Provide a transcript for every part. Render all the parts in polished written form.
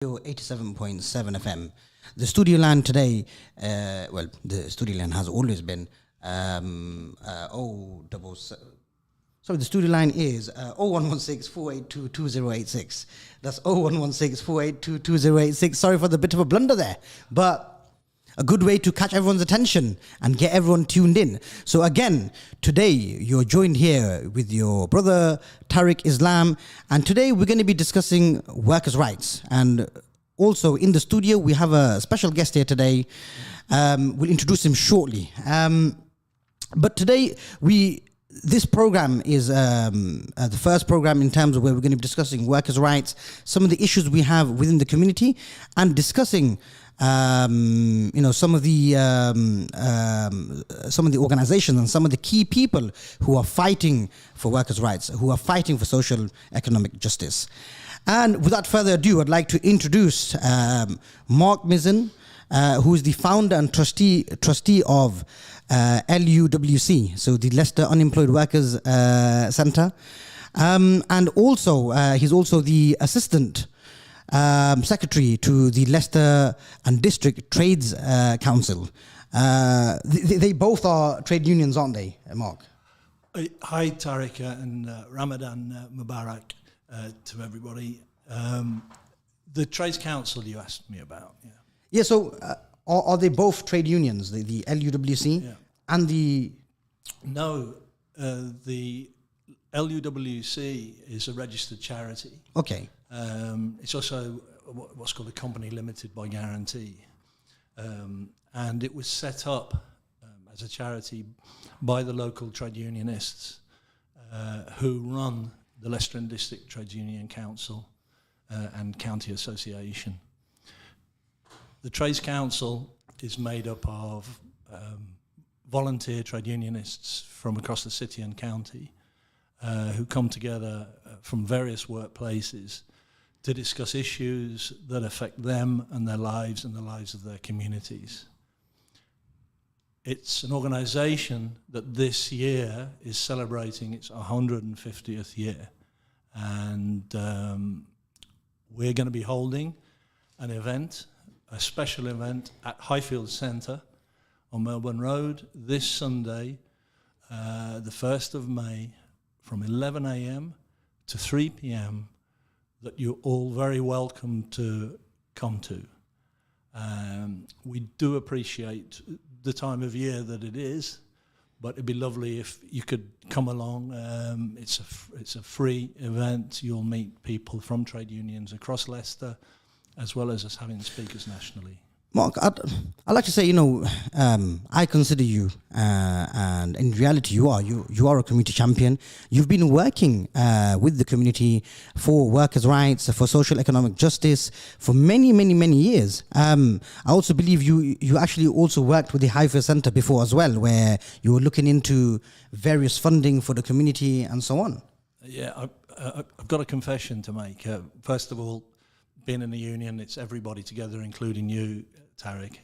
87.7 FM. The studio line today, the studio line has always been the studio line is 0116 482 2086. That's 0116 482 2086. Sorry for the bit of a blunder there, but a good way to catch everyone's attention and get everyone tuned in. So again, today you're joined here with your brother Tarek Islam, and today we're going to be discussing workers' rights. And also in the studio we have a special guest here today. We'll introduce him shortly. But today this program is the first program in terms of where we're going to be discussing workers' rights, some of the issues we have within the community, and discussing some of the organizations and some of the key people who are fighting for workers' rights, who are fighting for social economic justice. And without further ado, I'd like to introduce Mark Mizzen, who is the founder and trustee of LUWC, so the Leicester Unemployed Workers Centre, and also he's also the assistant secretary to the Leicester and District Trades Council. They both are trade unions, aren't they, Mark? Hi, Tarek, and Ramadan Mubarak to everybody. The Trades Council you asked me about, yeah. Yeah, so are they both trade unions, the LUWC and the... No, the LUWC is a registered charity. Okay. It's also what's called a company limited by guarantee. And it was set up as a charity by the local trade unionists who run the Leicester and District Trades Union Council and County Association. The Trades Council is made up of volunteer trade unionists from across the city and county who come together from various workplaces to discuss issues that affect them and their lives and the lives of their communities. It's an organisation that this year is celebrating its 150th year, and we're going to be holding an event, a special event at Highfield Centre on Melbourne Road this Sunday, the 1st of May, from 11 a.m. to 3 p.m, that you're all very welcome to come to. We do appreciate the time of year that it is, but it'd be lovely if you could come along. It's a free event. You'll meet people from trade unions across Leicester, as well as us having speakers nationally. Mark, I'd like to say, I consider you, and in reality you are a community champion. You've been working with the community for workers' rights, for social economic justice for many, many, many years. I also believe you actually also worked with the Highfield Centre before as well, where you were looking into various funding for the community and so on. Yeah, I've got a confession to make. First of all, being in the union, it's everybody together, including you, Tarek,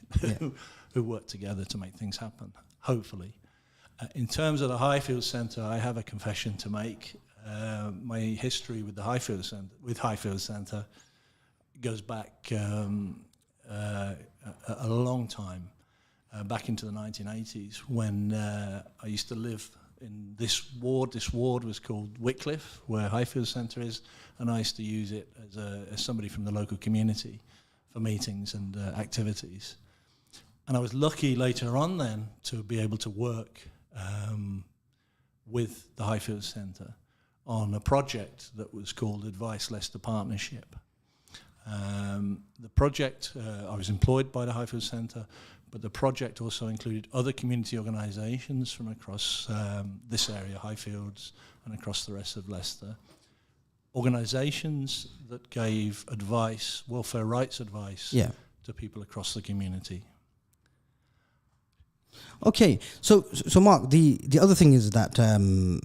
who work together to make things happen, hopefully. In terms of the Highfield Centre, I have a confession to make. My history with the Highfield Centre, goes back a long time, back into the 1980s, when I used to live in this ward. This ward was called Wycliffe, where Highfield Centre is, and I used to use it as somebody from the local community for meetings and activities. And I was lucky later on then to be able to work with the Highfield Centre on a project that was called Advice Leicester Partnership. The project, I was employed by the Highfield Centre, but the project also included other community organisations from across this area, Highfields, and across the rest of Leicester. Organisations that gave advice, welfare rights advice, to people across the community. Okay, so Mark, the other thing is that I'm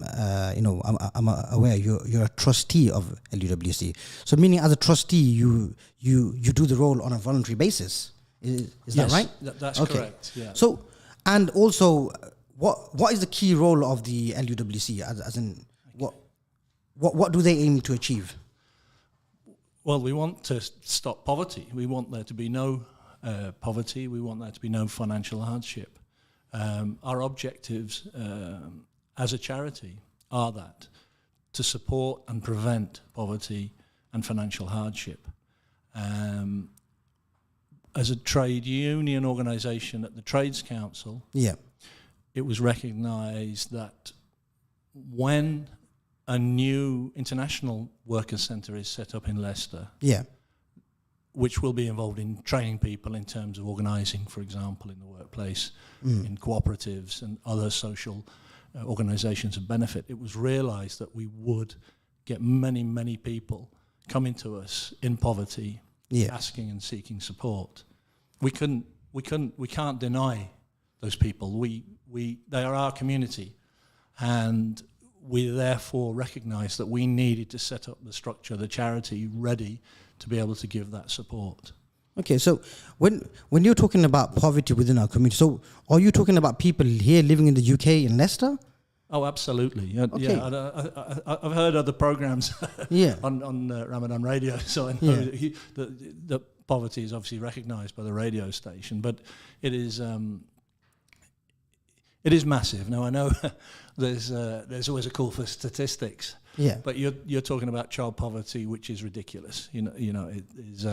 aware you're a trustee of LUWC. So meaning, as a trustee, you do the role on a voluntary basis. Is that right? That's okay. Correct. Yeah. So, and also, what is the key role of the LUWC? As in, what do they aim to achieve? Well, we want to stop poverty. We want there to be no poverty. We want there to be no financial hardship. Our objectives as a charity are that, to support and prevent poverty and financial hardship. As a trade union organisation at the Trades Council, it was recognised that when a new international workers' centre is set up in Leicester, which will be involved in training people in terms of organising, for example, in the workplace, in cooperatives and other social organisations of benefit, it was realised that we would get many, many people coming to us in poverty, asking and seeking support. We can't deny those people. They are our community, and we therefore recognised that we needed to set up the structure, the charity, ready to be able to give that support. Okay, so when you're talking about poverty within our community, so are you talking about people here living in the UK, in Leicester? Oh, absolutely. Okay. I've heard other programs on Ramadan radio, so I know that poverty is obviously recognised by the radio station, but it is massive. Now I know there's always a call for statistics, but you're talking about child poverty, which is ridiculous. You know, it is.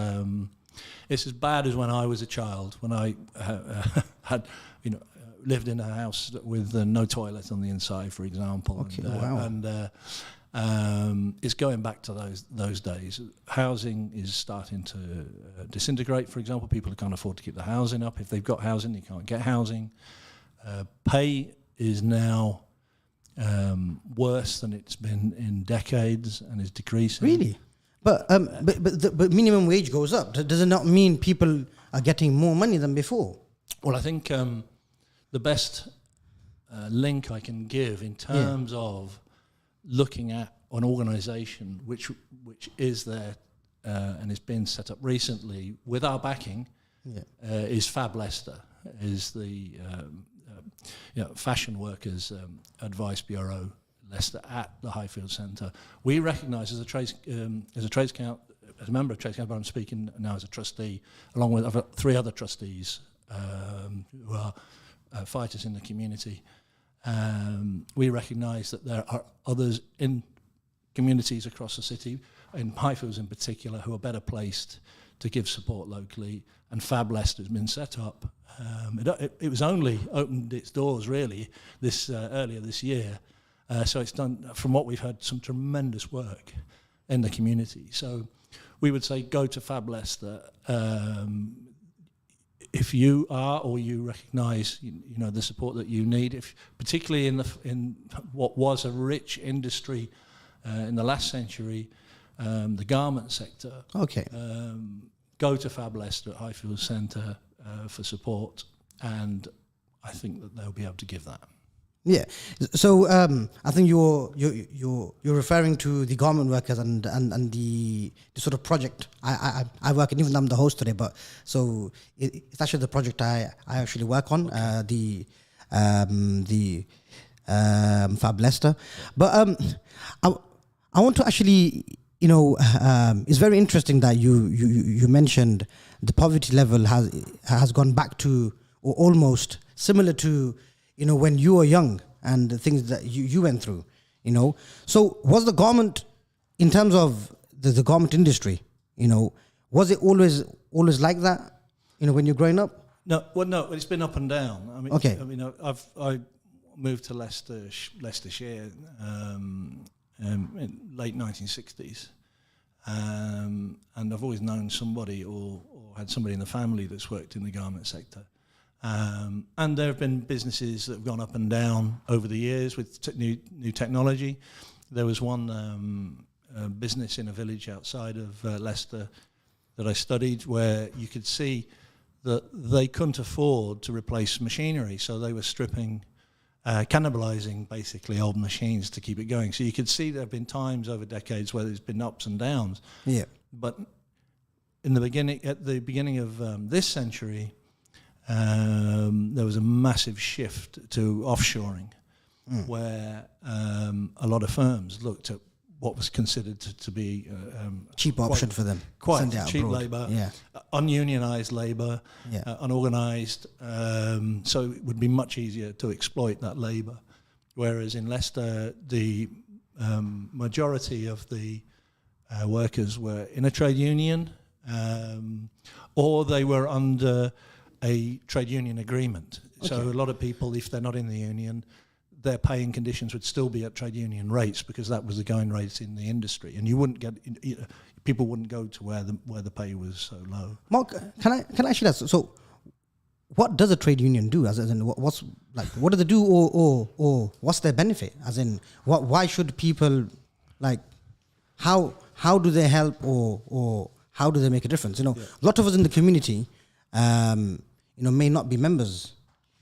It's as bad as when I was a child, when I had, lived in a house with no toilet on the inside, for example. Okay, And it's going back to those days. Housing is starting to disintegrate, for example. People can't afford to keep the housing up. If they've got housing, they can't get housing. Pay is now worse than it's been in decades and is decreasing. Really? But minimum wage goes up. Does it not mean people are getting more money than before? Well, I think the best link I can give in terms of looking at an organisation which is there and has been set up recently with our backing is Fab Leicester, is the Fashion Workers Advice Bureau Leicester at the Highfield Centre. We recognise as a trades council, as a member of Trades Council, but I'm speaking now as a trustee, along with three other trustees who are fighters in the community. We recognise that there are others in communities across the city, in Highfields in particular, who are better placed to give support locally, and Fab Leicester has been set up. It was only opened its doors really earlier this year, so it's done, from what we've heard, some tremendous work in the community. So we would say go to Fab Leicester if you are, or you recognise the support that you need, particularly in what was a rich industry in the last century, the garment sector. Okay. Go to Fab Leicester at Highfield Centre for support, and I think that they'll be able to give that. Yeah. So I think you're referring to the garment workers and the sort of project I work in, even though I'm the host today. But so it's actually the project I actually work on, the Fab Leicester. But I want to actually, it's very interesting that you mentioned the poverty level has gone back to, or almost similar to, when you were young and the things that you went through, So was the garment, in terms of the garment industry, was it always like that, when you're growing up? No, it's been up and down. I mean, okay. I moved to Leicestershire in late 1960s, and I've always known somebody or had somebody in the family that's worked in the garment sector. And there have been businesses that have gone up and down over the years with new technology. There was one business in a village outside of Leicester that I studied where you could see that they couldn't afford to replace machinery, so they were stripping, cannibalising basically old machines to keep it going. So you could see there have been times over decades where there's been ups and downs. Yeah. But at the beginning of this century, there was a massive shift to offshoring, where a lot of firms looked at what was considered to be cheap option for them. Quite Send it out cheap abroad. labour, Yeah. Ununionised labour, Yeah. unorganised. So it would be much easier to exploit that labour. Whereas in Leicester, the majority of the workers were in a trade union, or they were under a trade union agreement. Okay. So a lot of people, if they're not in the union, their paying conditions would still be at trade union rates because that was the going rates in the industry, and you wouldn't get people wouldn't go to where the pay was so low. Mark, can I ask you that? So, what does a trade union do? As in, what do they do, or what's their benefit? As in, why should people how do they help, or how do they make a difference? A lot of us in the community, may not be members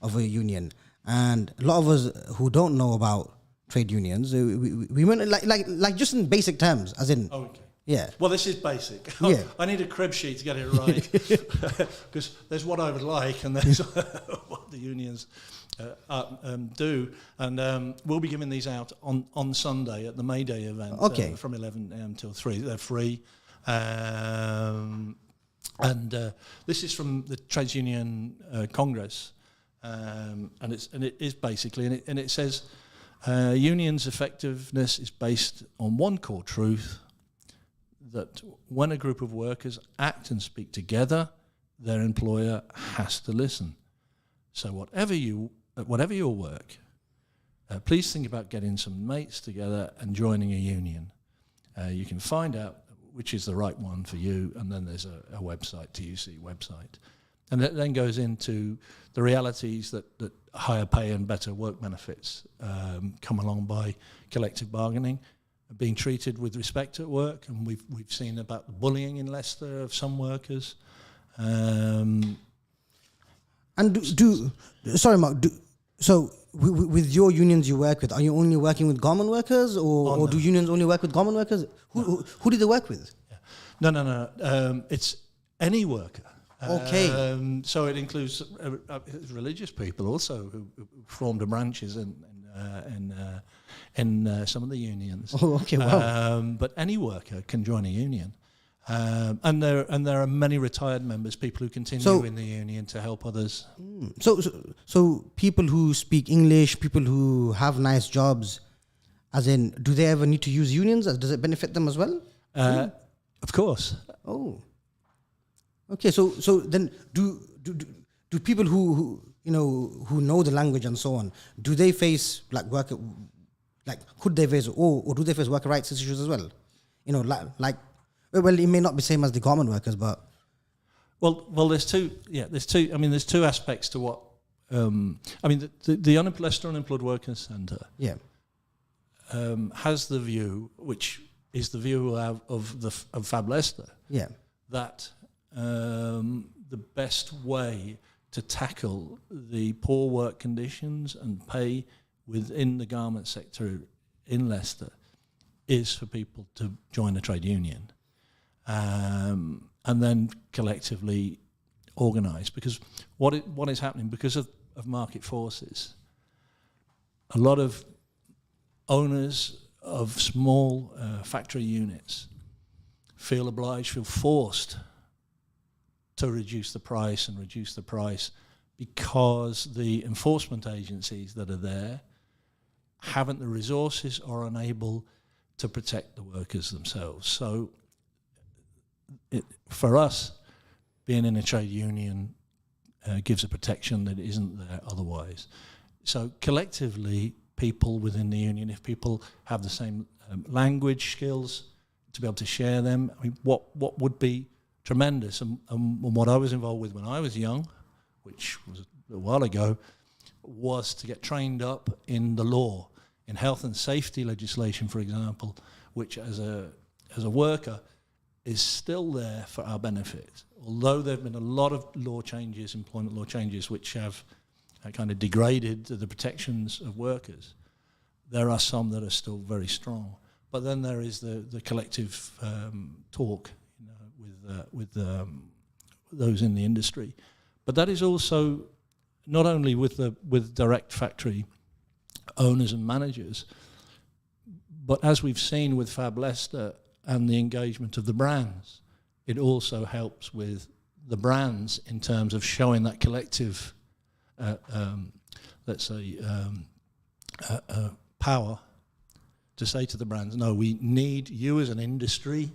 of a union. And a lot of us who don't know about trade unions, we went like just in basic terms, as in. Okay. Yeah. Well, this is basic. Yeah. I need a crib sheet to get it right, because there's what I would like, and there's what the unions do. And we'll be giving these out on Sunday at the May Day event. Okay. From 11 a.m. till 3. They're free. This is from the Trades Union Congress. And it is basically, and it says, unions' effectiveness is based on one core truth, that when a group of workers act and speak together, their employer has to listen. So whatever your work, please think about getting some mates together and joining a union. You can find out which is the right one for you, and then there's a website, TUC website. And that then goes into the realities that higher pay and better work benefits come along by collective bargaining, being treated with respect at work, and we've seen about the bullying in Leicester of some workers. And sorry, Mark. So with your unions you work with, are you only working with garment workers, or do unions only work with garment workers? Who do they work with? Yeah. No. It's any worker. Okay. So it includes religious people also who formed branches in some of the unions. Oh, okay, wow. But any worker can join a union, and there are many retired members, people who continue in the union to help others. So people who speak English, people who have nice jobs, as in, do they ever need to use unions? Does it benefit them as well? Of course. Oh. Okay, so then do people who know the language and so on, do they face could they face or do they face worker rights issues as well? Well, it may not be same as the garment workers, but well, there's two. I mean, there's two aspects to what. The Leicester Unemployed Workers Centre. Yeah. Has the view, which is the view of Fab Leicester. Yeah. That. The best way to tackle the poor work conditions and pay within the garment sector in Leicester is for people to join a trade union, and then collectively organise. Because what is happening, because of market forces, a lot of owners of small factory units feel forced to reduce the price because the enforcement agencies that are there haven't the resources or are unable to protect the workers themselves. So for us, being in a trade union gives a protection that isn't there otherwise. So collectively, people within the union, if people have the same language skills, to be able to share them, I mean, what would be tremendous, and what I was involved with when I was young, which was a little while ago, was to get trained up in the law, in health and safety legislation, for example, which as a worker is still there for our benefit. Although there have been a lot of employment law changes, which have kind of degraded the protections of workers, there are some that are still very strong. But then there is the collective talk with those in the industry, but that is also not only with direct factory owners and managers, But as we've seen with Fab Leicester and the engagement of the brands, it also helps with the brands in terms of showing that collective, let's say, power to say to the brands, no, we need you as an industry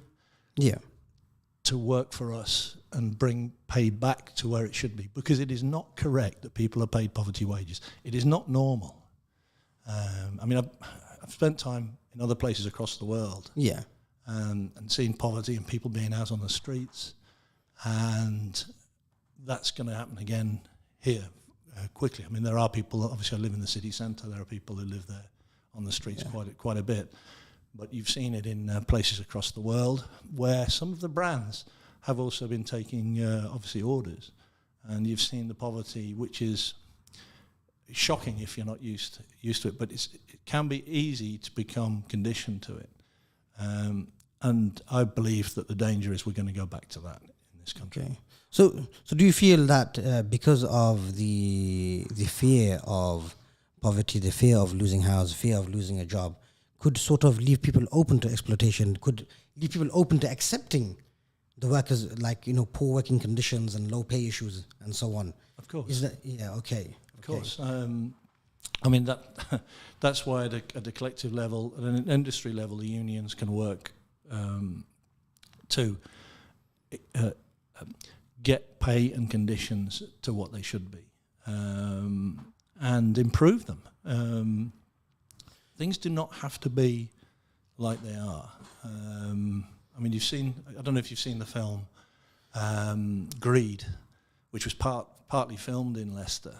to work for us and bring pay back to where it should be, because it is not correct that people are paid poverty wages. It is not normal. I mean, I've spent time in other places across the world and seen poverty and people being out on the streets, and that's going to happen again here quickly. I mean, there are people, obviously I live in the city centre, there are people who live there on the streets quite a bit, but you've seen it in places across the world where some of the brands have also been taking obviously orders, and you've seen the poverty, which is shocking if you're not used to it, but it can be easy to become conditioned to it, and I believe that the danger is we're going to go back to that in this country. Okay. So do you feel that because of the fear of poverty, the fear of losing house, fear of losing a job, could sort of leave people open to exploitation, could leave people open to accepting the workers, like, you know, poor working conditions and low pay issues and so on? Of course. Is that, okay. Of course. I mean, that's why at a collective level, at an industry level, the unions can work to get pay and conditions to what they should be, and improve them. Things do not have to be like they are. I mean, I don't know if you've seen the film Greed, which was partly filmed in Leicester.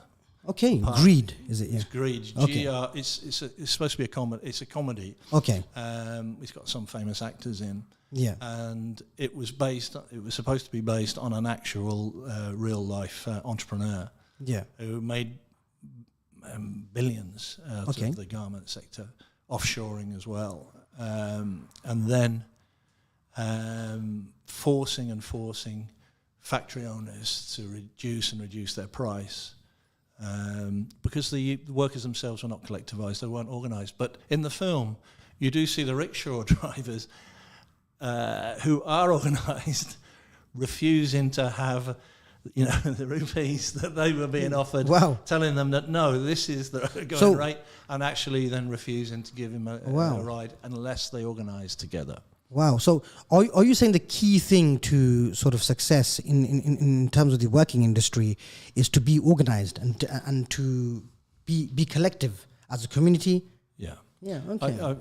Okay, Greed, is it? Yeah. It's Greed. Okay. It's supposed to be a comedy. It's a comedy. Okay. It's got some famous actors in. Yeah. And it was supposed to be based on an actual real life entrepreneur. Yeah. Who made billions out of the garment sector, offshoring as well, and then forcing factory owners to reduce their price, because the workers themselves were not collectivised, they weren't organised. But in the film, you do see the rickshaw drivers who are organised refusing to have, you know, the rupees that they were being offered, telling them that no, this is the going rate, and actually then refusing to give him a ride unless they organise together. Wow. So are you saying the key thing to sort of success in terms of the working industry is to be organised and to be collective as a community? Yeah. Yeah. Okay.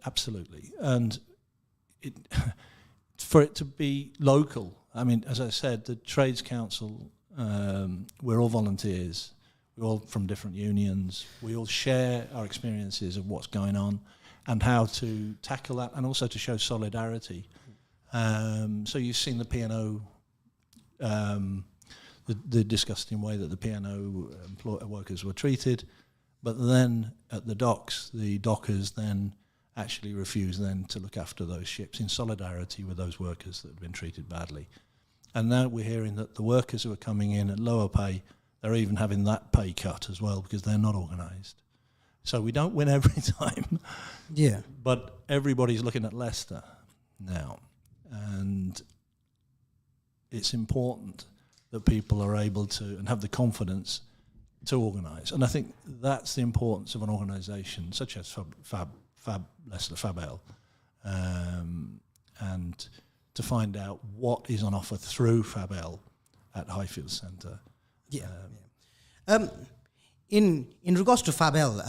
Absolutely. And for it to be local, I mean, as I said, the Trades Council, we're all volunteers. We're all from different unions. We all share our experiences of what's going on and how to tackle that, and also to show solidarity. So you've seen the P&O, the disgusting way that the P&O workers were treated, but then at the docks, the dockers then actually refused then to look after those ships in solidarity with those workers that had been treated badly. And now we're hearing that the workers who are coming in at lower pay, they're even having that pay cut as well because they're not organised. So we don't win every time. Yeah. But everybody's looking at Leicester now. And it's important that people are able to and have the confidence to organise. And I think that's the importance of an organisation such as Leicester Fabel, and to find out what is on offer through Fabel at Highfield Centre. In regards to Fabel,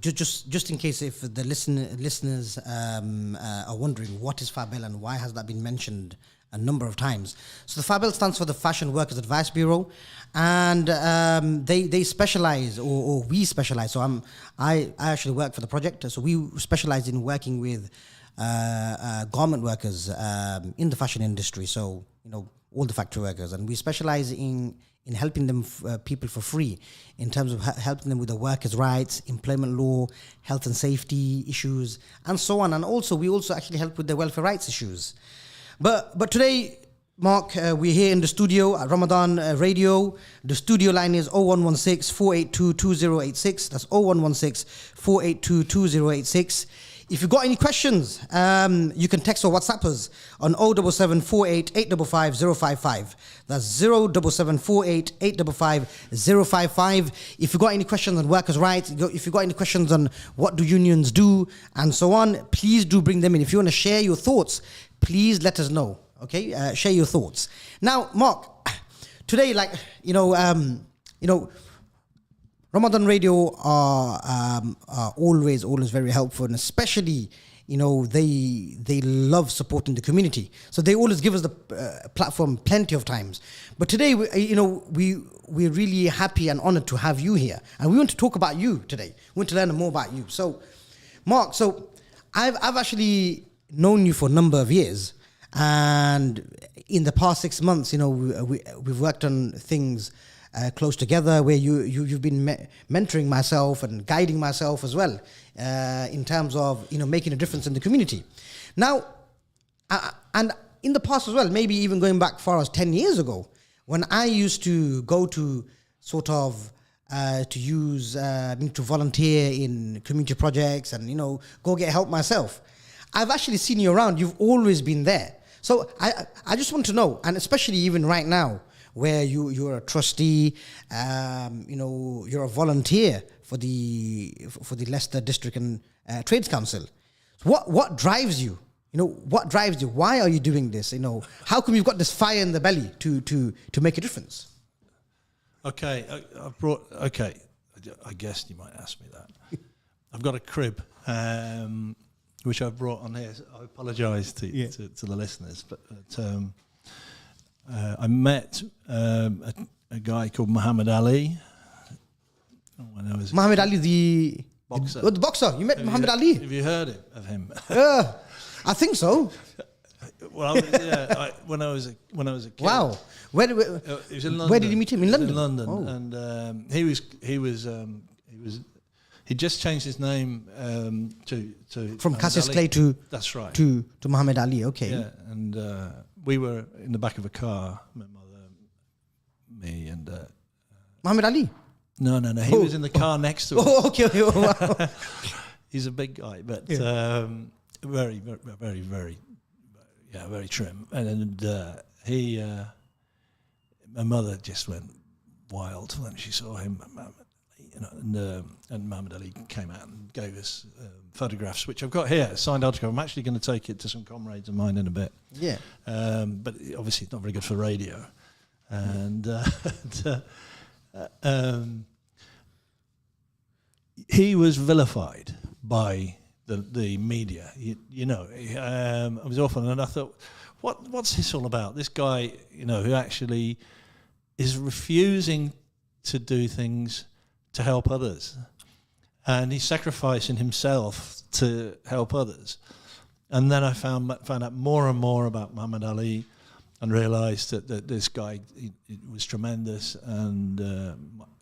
just in case if the listeners are wondering what is Fabel and why has that been mentioned a number of times. So the Fabel stands for the Fashion Workers Advice Bureau, and they specialize, or we specialize. So I actually work for the project. So we specialize in working with garment workers in the fashion industry. So, you know, all the factory workers, and we specialize in helping them people for free in terms of helping them with the workers' rights, employment law, health and safety issues, and so on. And also, we also actually help with the welfare rights issues. But today, Mark, we're here in the studio at Ramadan Radio. The studio line is 0116 482 2086. That's 0116 482 2086. If you've got any questions, you can text or WhatsApp us on 07748 855 055. That's 07748 855 055. If you've got any questions on workers' rights, if you've got any questions on what do unions do and so on, please do bring them in. If you want to share your thoughts, please let us know. Okay, share your thoughts. Now, Mark, today, Ramadan Radio are always very helpful, and especially, they love supporting the community. So they always give us the platform plenty of times. But today, we're really happy and honored to have you here, and we want to talk about you today. We want to learn more about you. So, Mark, I've actually known you for a number of years, and in the past 6 months, we've worked on things close together, where you've been mentoring myself and guiding myself as well, in terms of making a difference in the community. Now, and in the past as well, maybe even going back far as 10 years ago, when I used to go to to volunteer in community projects and go get help myself, I've actually seen you around. You've always been there. So I just want to know, and especially even right now, where you're a trustee, you're a volunteer for the Leicester District and Trades Council. What drives you? What drives you? Why are you doing this? How come you've got this fire in the belly to make a difference? Okay, I guess you might ask me that. I've got a crib, which I've brought on here. I apologise to the listeners, but I met a guy called Muhammad Ali. When I was Muhammad Ali, the boxer. The boxer. You met Muhammad Ali? Have you heard of him? I think so. Well, when I was a kid. Wow. He was in London. Where did you meet him? In London. In London, oh. And he just changed his name to from Muhammad Cassius Ali. Clay to That's right. to Muhammad Ali. Okay. Yeah, and we were in the back of a car, my mother, me, and Muhammad Ali. No. He was in the car next to us. Oh, okay. Wow. He's a big guy, but very, very, very, very trim. And my mother just went wild when she saw him. And Muhammad Ali came out and gave us photographs, which I've got here, a signed autograph. I'm actually going to take it to some comrades of mine in a bit. Yeah. But obviously it's not very good for radio. And he was vilified by the media. I was often, and I thought, what's this all about? This guy, who actually is refusing to do things to help others, and he's sacrificing himself to help others. And then I found out more and more about Muhammad Ali, and realised that this guy he was tremendous, and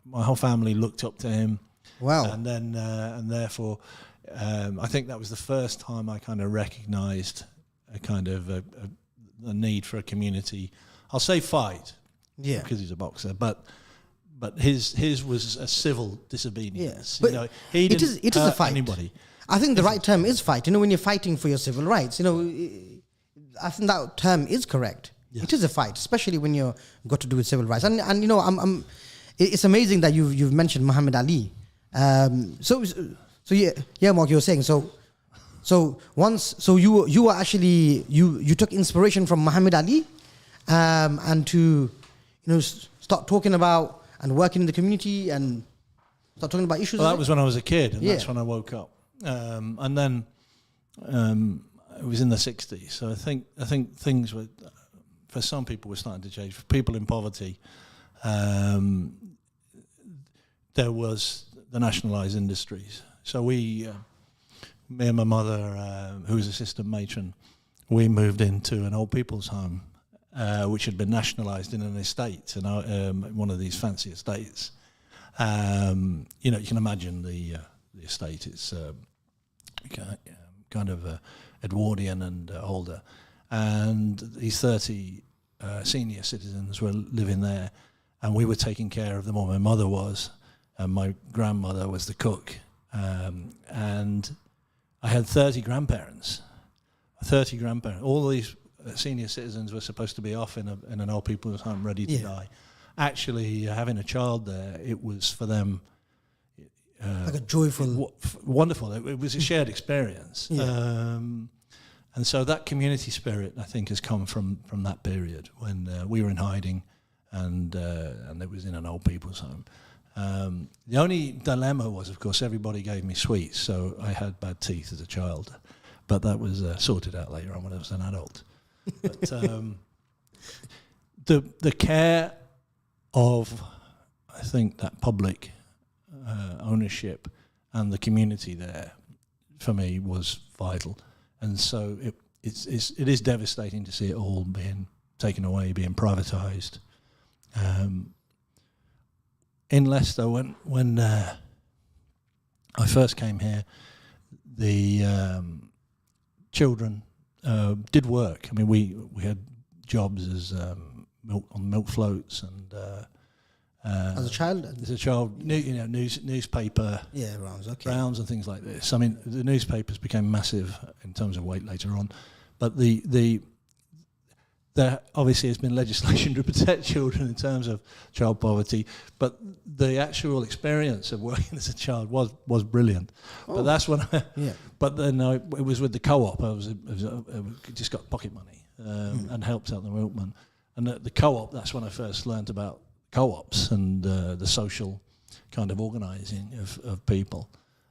my whole family looked up to him. Wow! And then and therefore, I think that was the first time I kind of recognised a kind of a need for a community. I'll say fight, because he's a boxer, but his was a civil disobedience. Yeah. But he didn't it is a fight. Anybody. I think the right term is fight. When you're fighting for your civil rights, I think that term is correct. Yes. It is a fight, especially when you've got to do with civil rights. And it's amazing that you've mentioned Muhammad Ali. So Mark, you were saying so you were actually you took inspiration from Muhammad Ali, and to start talking about and working in the community and start talking about issues. Well, that was when I was a kid, and that's when I woke up. And then it was in the 60s. So I think things were, for some people, were starting to change. For people in poverty, there was the nationalised industries. So me and my mother, who was assistant matron, we moved into an old people's home, which had been nationalised in an estate, one of these fancy estates. You can imagine the estate. It's kind of Edwardian and older, and these 30 senior citizens were living there, and we were taking care of them. Or my mother was, and my grandmother was the cook, and I had 30 grandparents. All these senior citizens were supposed to be off in an old people's home, ready to die. Actually, having a child there, it was for them like a joyful, wonderful. It was a shared experience, and so that community spirit, I think, has come from that period when we were in hiding, and it was in an old people's home. The only dilemma was, of course, everybody gave me sweets, so I had bad teeth as a child, but that was sorted out later on when I was an adult. But the care of, I think, that public ownership and the community there, for me, was vital. And so it is devastating to see it all being taken away, being privatised. In Leicester, when I first came here, the children did work. I mean, we had jobs as on milk floats and as a child. Newspaper rounds and things like this. I mean, the newspapers became massive in terms of weight later on, but there obviously has been legislation to protect children in terms of child poverty, but the actual experience of working as a child was brilliant. But that's when But then it was with the co-op. I just got pocket money and helped out the milkman. And at the co-op, that's when I first learned about co-ops and the social kind of organising of people.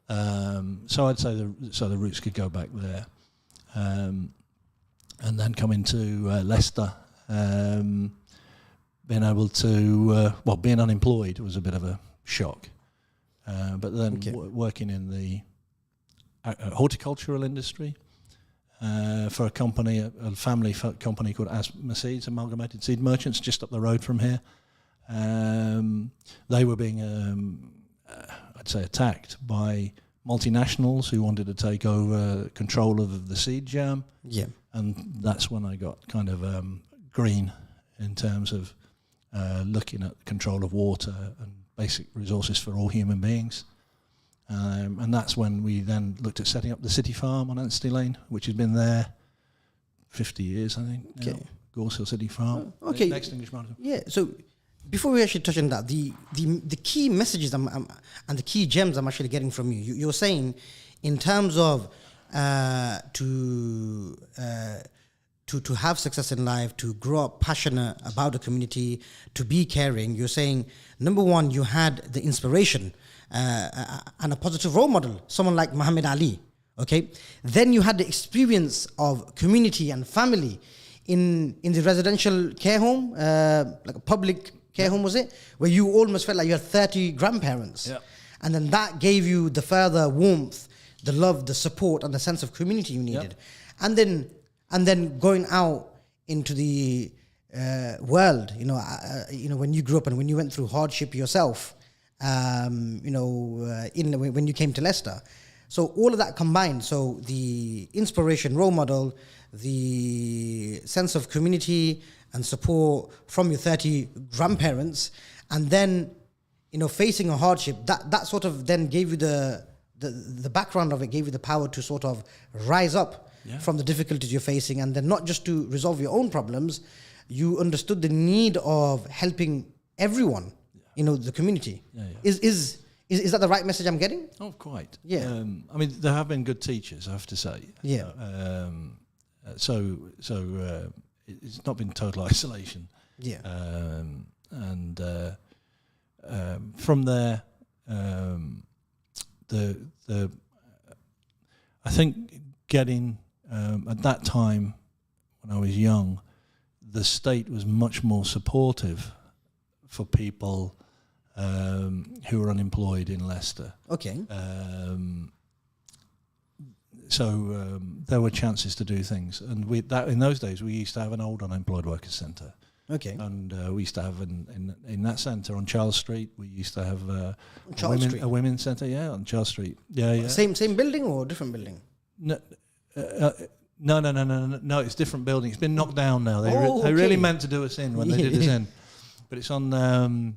So I'd say the roots could go back there. And then coming to Leicester, being able to, being unemployed was a bit of a shock. But then working in the horticultural industry for a company, a family company called Asma Seeds, Amalgamated Seed Merchants, just up the road from here. They were being, I'd say, attacked by multinationals who wanted to take over control of the seed germ. Yeah. And that's when I got kind of green in terms of looking at control of water and basic resources for all human beings. And that's when we then looked at setting up the city farm on Anstey Lane, which has been there 50 years, I think. Okay. Gorse Hill City Farm. Okay. Next English market. Yeah. So before we actually touch on that, the key messages and the key gems I'm actually getting from you, you're saying in terms of to have success in life, to grow up passionate about the community, to be caring, you're saying, number one, you had the inspiration and a positive role model, someone like Muhammad Ali, okay? Then you had the experience of community and family in the residential care home, like a public care home, was it? Where you almost felt like you had 30 grandparents. Yep. And then that gave you the further warmth, the love, the support, and the sense of community you needed. Yep. And then going out into the world, when you grew up and when you went through hardship yourself, when you came to Leicester. So all of that combined, so the inspiration, role model, the sense of community and support from your 30 grandparents, and then, facing a hardship, that sort of then gave you the background of it, gave you the power to sort of rise up from the difficulties you're facing, and then not just to resolve your own problems, you understood the need of helping everyone, the community. Is that the right message I'm getting? Oh, quite. Yeah. There have been good teachers, I have to say. Yeah. So it's not been total isolation. Yeah. From there, I think getting at that time when I was young, the state was much more supportive for people who were unemployed in Leicester. Okay. So there were chances to do things, and in those days we used to have an old unemployed workers centre. Okay. And we used to have in that centre on Charles Street. We used to have a women's centre, on Charles Street. Yeah. Same building or different building? No, it's different building. It's been knocked down now. They really meant to do us in when they did us in, but it's on. I'm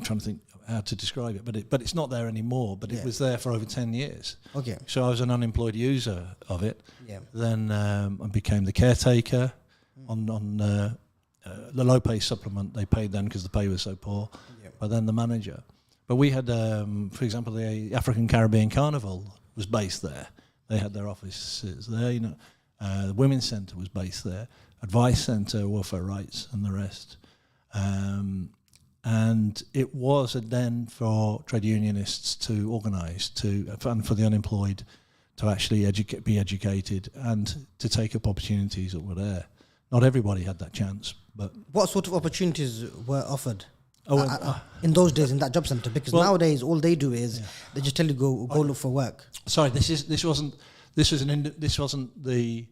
trying to think how to describe it, but it's not there anymore. But it was there for over 10 years. Okay. So I was an unemployed user of it. Yeah. Then I became the caretaker on the low pay supplement they paid then because the pay was so poor. Yeah. But then the manager. But we had, for example, the African Caribbean Carnival was based there. They had their offices there. You know, the Women's Centre was based there. Advice Centre, welfare rights, and the rest. And it was a den for trade unionists to organise, and for the unemployed to actually be educated and to take up opportunities that were there. Not everybody had that chance, but... What sort of opportunities were offered in those days in that job centre? Because nowadays all they do is they just tell you go look for work. Sorry, this wasn't the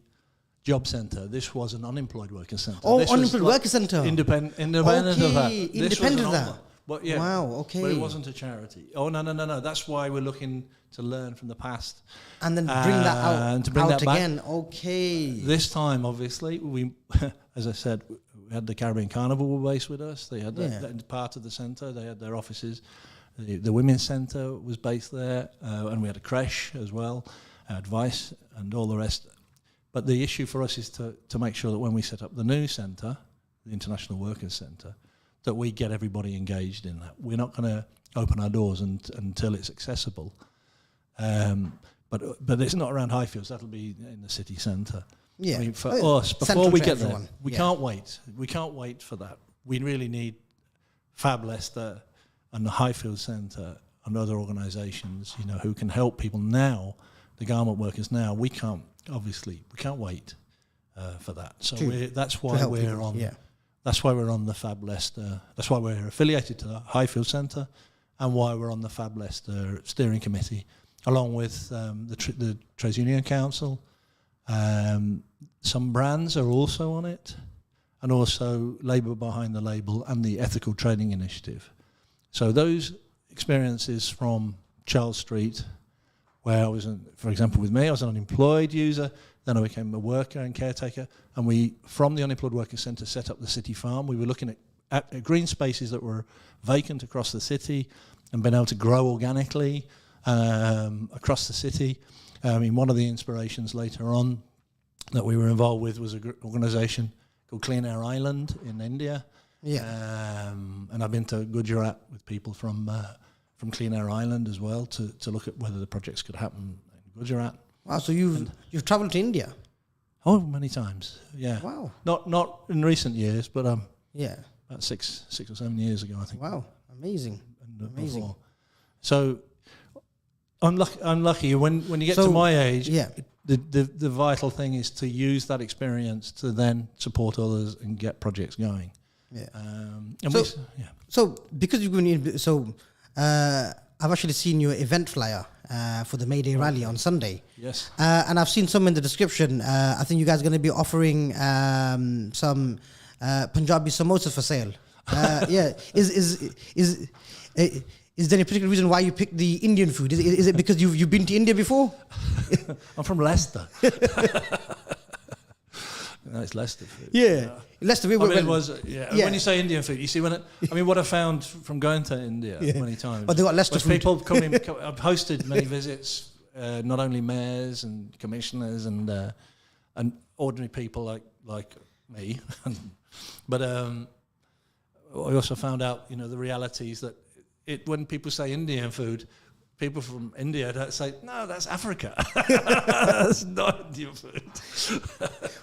job centre. This was an unemployed worker centre. Oh, this unemployed worker centre. Independent of that. Independent of that. But yeah, wow, okay. But it wasn't a charity. Oh, no. That's why we're looking to learn from the past. And then bring that out, and to bring that again. Back. Okay. This time, obviously, we, as I said, we had the Caribbean Carnival were based with us. They had that part of the centre. They had their offices. The Women's Centre was based there. And we had a creche as well, advice and all the rest. But the issue for us is to make sure that when we set up the new centre, the International Workers Centre, that we get everybody engaged in that. We're not going to open our doors until it's accessible. But it's not around Highfields. That'll be in the city centre. Yeah. I mean, for us, before we get there, we can't wait. We can't wait for that. We really need Fab Leicester and the Highfield Centre and other organisations, you know, who can help people now, the garment workers now. We can't wait for that. So that's why we're on. Yeah. That's why we're on the Fab Leicester. That's why we're affiliated to the Highfield Centre, and why we're on the Fab Leicester steering committee, along with the Trades Union Council. Some brands are also on it, and also Labour Behind the Label and the Ethical Trading Initiative. So those experiences from Charles Street, where I was, for example, with me, I was an unemployed user. Then I became a worker and caretaker, and we, from the Unemployed Workers Centre, set up the City Farm. We were looking at green spaces that were vacant across the city and been able to grow organically across the city. I mean, one of the inspirations later on that we were involved with was an organisation called Clean Air Island in India. Yeah. And I've been to Gujarat with people from Clean Air Island as well to look at whether the projects could happen in Gujarat. Wow, so you've travelled to India? Oh, many times, yeah. Wow. Not in recent years, but about 6 or 7 years ago, I think. Wow, amazing. Amazing. Before. So I'm lucky. When you get to my age, the vital thing is to use that experience to then support others and get projects going. Yeah. So because you've been I've actually seen your event flyer for the May Day rally on Sunday. Yes. And I've seen some in the description. I think you guys are going to be offering some Punjabi samosas for sale. Yeah. Is there any particular reason why you picked the Indian food? Is it because you've been to India before? I'm from Leicester. No, it's Leicester food. Yeah. Leicester. When you say Indian food, you see what I found from going to India many times. Oh, they got Leicester food. People I've hosted many visits, not only mayors and commissioners and ordinary people like me, but I also found out the realities that when people say Indian food, people from India don't say, no, that's Africa. That's not Indian food.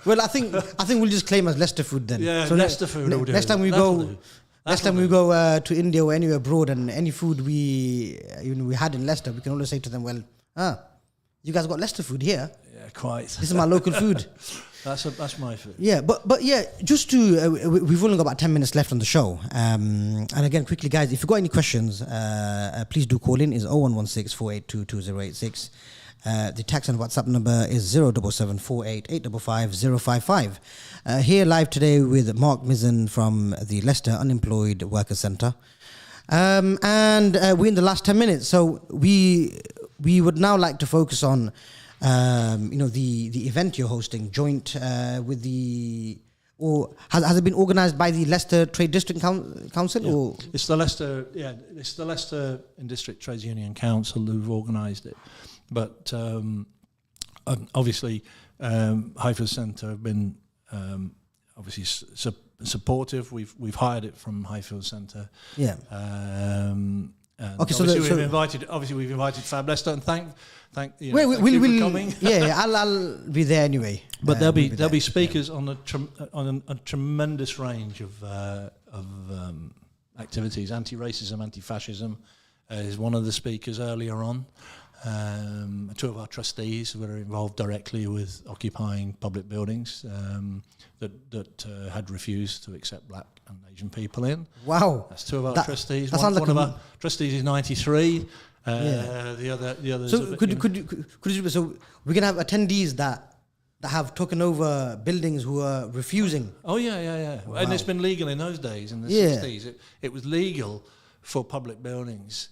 Well, I think we'll just claim as Leicester food then. Yeah, so Leicester food. Next time we go to India or anywhere abroad, and any food we had in Leicester, we can always say to them, well, you guys got Leicester food here. Yeah, quite. This is my local food. That's my food. Yeah, but yeah, just to we've only got about 10 minutes left on the show. And again, quickly, guys, if you've got any questions, please do call in. It's 0116 482 2086. The text and WhatsApp number is 077 48 855 055. Here live today with Mark Mizzen from the Leicester Unemployed Workers Centre. And we're in the last 10 minutes, so we would now like to focus on the event you're hosting, joint with the or has it been organised by the Leicester Trade District Council? Yeah. Or It's the Leicester in District Trades Union Council who've organised it, but obviously Highfield Centre have been obviously supportive. We've hired it from Highfield Centre. Yeah. And Okay, so we've invited Fab Leicester, and thank you we'll for coming. Yeah, I'll be there anyway. But there'll be speakers on a tremendous range of activities. Anti-racism, anti-fascism is one of the speakers earlier on. Two of our trustees who are involved directly with occupying public buildings that had refused to accept black and Asian people in. Wow, that's two of our trustees. One of our trustees is 93. The others. So could you? So we're gonna have attendees that have taken over buildings who are refusing. Oh yeah. Wow. And it's been legal in those days in the 60s. It was legal for public buildings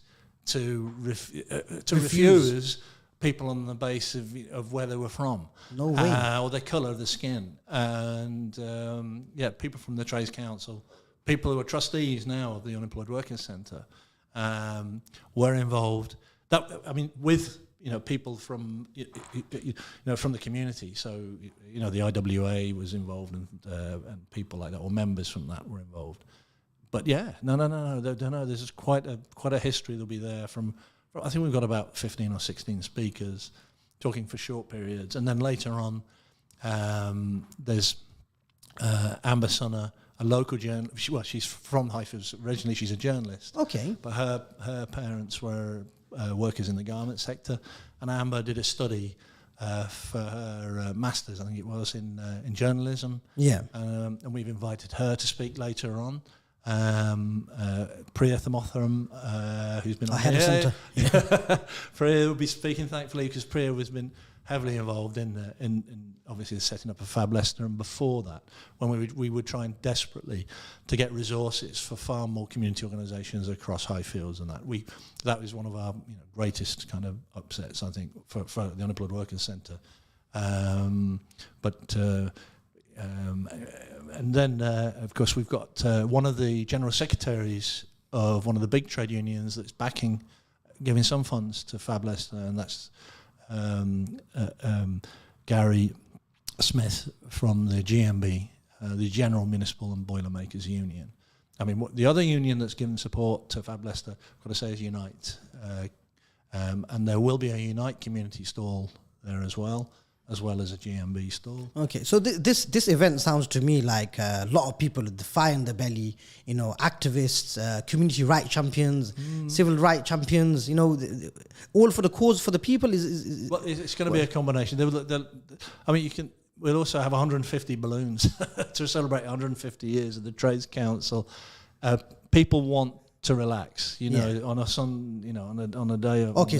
to refuse people on the basis of where they were from, no way, or their colour of the skin, and people from the Trades Council, people who are trustees now of the Unemployed Workers Centre, were involved. With people from from the community. So the IWA was involved, and people like that, or members from that were involved. But no. There's quite a history that'll be there from. I think we've got about 15 or 16 speakers talking for short periods, and then later on, there's Amber Sunner, a local journalist. Well, she's from Highfield originally. She's a journalist. Okay. But her parents were workers in the garment sector, and Amber did a study for her masters, I think it was, in journalism. Yeah. And we've invited her to speak later on. Priya Thamothram, who's been on here. Priya will be speaking, thankfully, because Priya has been heavily involved in obviously the setting up of Fab Leicester, and before that, when we would try and desperately to get resources for far more community organisations across Highfields, and that was one of our greatest kind of upsets, I think, for the Unemployed Workers Centre. And then, of course, we've got one of the general secretaries of one of the big trade unions that's giving some funds to Fab Leicester, and that's Gary Smith from the GMB, the General Municipal and Boilermakers Union. I mean, the other union that's given support to Fab Leicester, I've got to say, is Unite. And there will be a Unite community stall there as well as a GMB stall. Okay, so this event sounds to me like a lot of people with the fire in the belly, activists, community rights champions, civil rights champions, all for the cause, for the people. Well, it's going to be a combination. We'll also have 150 balloons to celebrate 150 years of the Trades Council. People want to relax, on a day of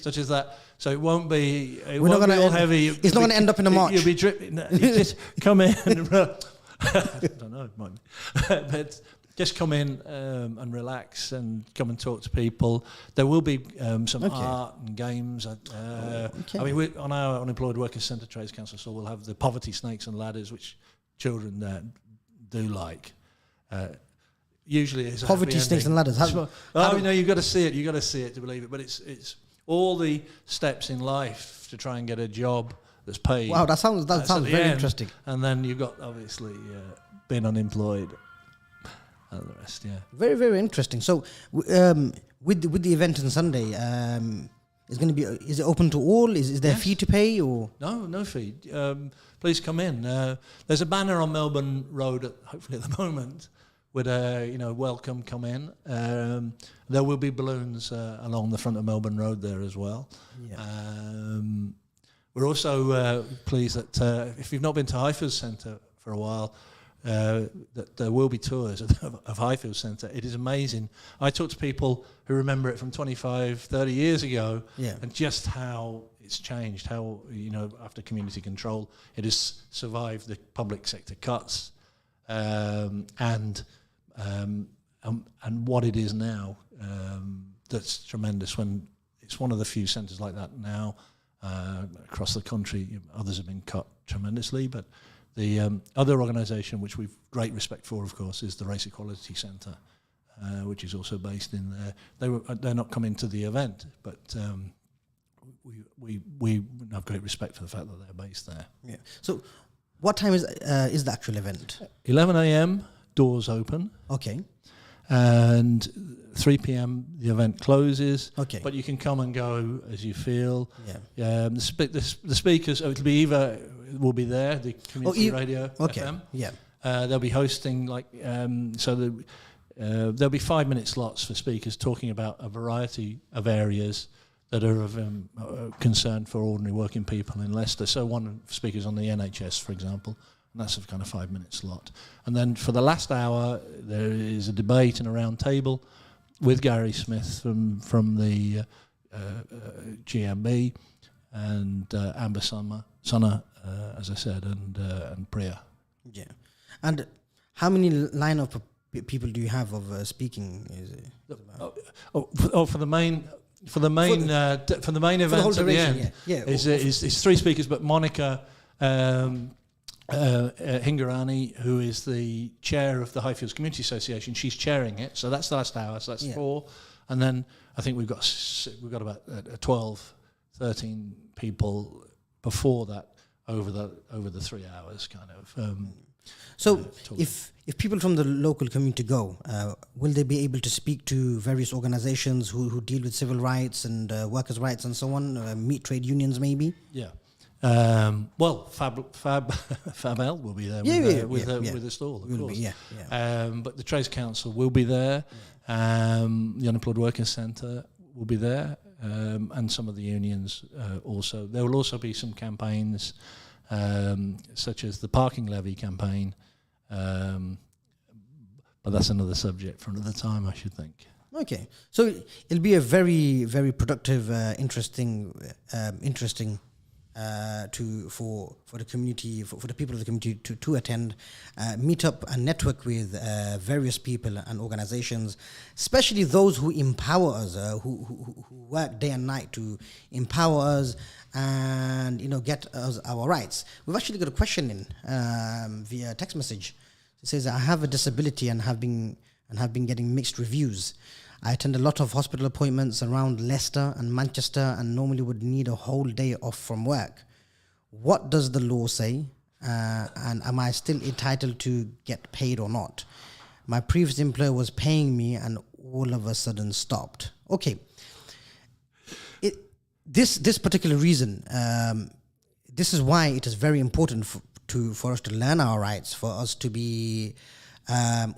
such as that. So it won't be. We're not going to heavy. It's not going to end up in a march. You'll be dripping. You just come in. I don't know, but just come in and relax and come and talk to people. There will be some art and games. On our Unemployed Workers Centre Trades Council, so we'll have the poverty snakes and ladders, which children do like. Usually it's poverty snakes and ladders. You've got to see it. You've got to see it to believe it. But it's all the steps in life to try and get a job that's paid. Wow, that sounds very interesting. And then you've got obviously being unemployed and the rest. Yeah, very, very interesting. So with the event on Sunday, is it open to all? Is there a fee to pay or no fee? Please come in. There's a banner on Melbourne Road, hopefully at the moment, with welcome, come in. There will be balloons along the front of Melbourne Road there as well. Yeah. We're also pleased that if you've not been to Highfield Centre for a while, that there will be tours of Highfield Centre. It is amazing. I talk to people who remember it from 25, 30 years ago, and just how it's changed, how, after community control, it has survived the public sector cuts, and what it is now. That's tremendous. When it's one of the few centres like that now across the country. Others have been cut tremendously, but The other organisation, which we've great respect for, of course, is the Race Equality Centre, which is also based in there. They're not coming to the event, but we have great respect for the fact that they're based there. Yeah. So, what time is the actual event? 11 a.m. doors open. Okay. And 3 p.m. the event closes. Okay. But you can come and go as you feel. Yeah. The speakers, it'll be either will be there, the community radio FM. Yeah. They'll be hosting there'll be 5-minute slots for speakers talking about a variety of areas that are of concern for ordinary working people in Leicester. So one speaker's on the NHS, for example, and that's a kind of 5-minute slot. And then for the last hour, there is a debate and a round table with Gary Smith from the GMB and Amber Summer, as I said, and Priya. Yeah. And how many line of people do you have of speaking? Is it For the main event at the end, it's 3 speakers, but Monica Hingarani, who is the chair of the Highfields Community Association, she's chairing it. So that's the last hour. So that's 4, and then I think we've got about 12, 13 people before that over the 3 hours, kind of. So if people from the local community go, will they be able to speak to various organizations who deal with civil rights and workers' rights and so on, meet trade unions maybe? Yeah. Well, Fab-L will be there with a stall, of course. But the Trades Council will be there. The Unemployed Workers Centre will be there, and some of the unions also. There will also be some campaigns, such as the parking levy campaign. But that's another subject for another time, I should think. Okay, so it'll be a very, very productive, interesting for the community, for the people of the community to attend, meet up and network with various people and organizations, especially those who empower us, who work day and night to empower us and get us our rights. We've actually got a question in via text message. It says, "I have a disability and have been getting mixed reviews. I attend a lot of hospital appointments around Leicester and Manchester and normally would need a whole day off from work. What does the law say? And am I still entitled to get paid or not? My previous employer was paying me and all of a sudden stopped." Okay. This particular reason, this is why it is very important for us to learn our rights, for us to be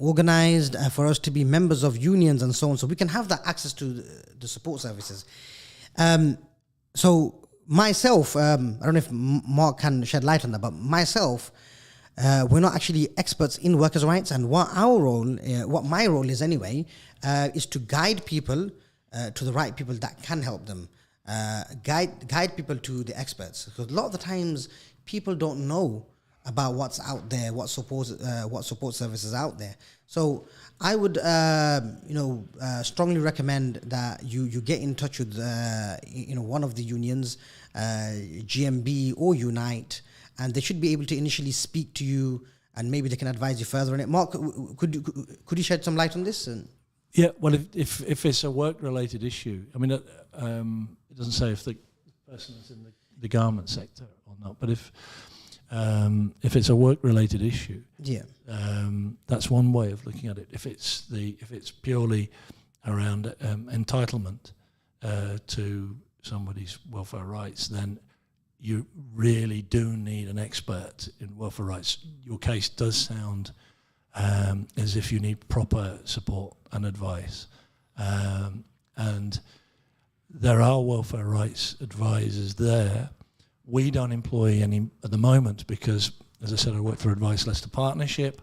organized, for us to be members of unions and so on, so we can have that access to the support services. So myself, I don't know if Mark can shed light on that, but myself, we're not actually experts in workers' rights, and what my role is anyway, is to guide people to the right people that can help them, guide people to the experts, because a lot of the times people don't know about what's out there, what support services out there. So I would, strongly recommend that you get in touch with, one of the unions, GMB or Unite, and they should be able to initially speak to you, and maybe they can advise you further on it. Mark, could you shed some light on this? Yeah, well, if it's a work-related issue, I mean, it doesn't say if the person is in the garment sector or not, but if it's a work-related issue, that's one way of looking at it. If it's purely around entitlement to somebody's welfare rights, then you really do need an expert in welfare rights. Your case does sound as if you need proper support and advice, and there are welfare rights advisors there. We don't employ any at the moment because, as I said, I work for Advice Leicester Partnership,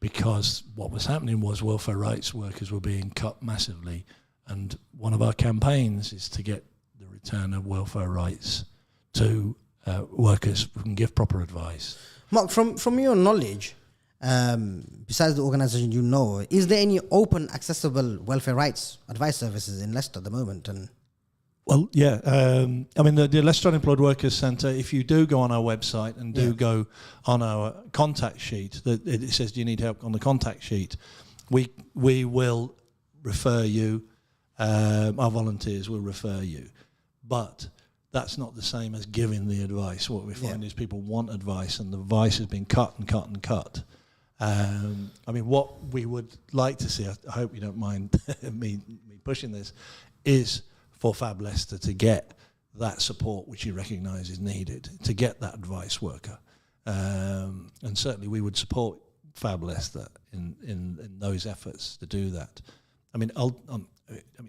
because what was happening was welfare rights workers were being cut massively, and one of our campaigns is to get the return of welfare rights to workers who can give proper advice. Mark, from your knowledge, besides the organisation is there any open, accessible welfare rights advice services in Leicester at the moment? And Well, yeah. I mean, the Leicester Unemployed Workers Centre, if you do go on our website and do go on our contact sheet, that it says, do you need help on the contact sheet, we will refer you, our volunteers will refer you. But that's not the same as giving the advice. What we find is people want advice, and the advice has been cut and cut and cut. I mean, what we would like to see, I hope you don't mind me pushing this, is for Fab Leicester to get that support which you recognise is needed, to get that advice worker. And certainly we would support Fab Leicester in those efforts to do that. I mean,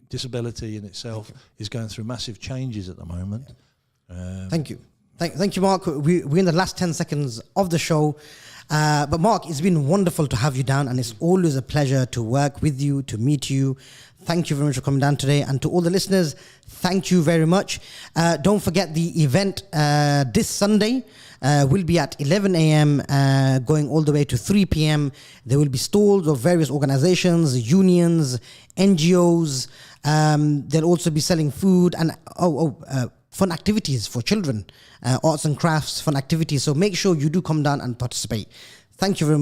disability in itself is going through massive changes at the moment. Thank you. Thank you, Mark. We're in the last 10 seconds of the show. But Mark, it's been wonderful to have you down, and it's always a pleasure to work with you, to meet you. Thank you very much for coming down today. And to all the listeners, thank you very much. Don't forget the event this Sunday will be at 11 a.m. Going all the way to 3 p.m. There will be stalls of various organizations, unions, NGOs. They'll also be selling food and fun activities for children, arts and crafts, fun activities. So make sure you do come down and participate. Thank you very much.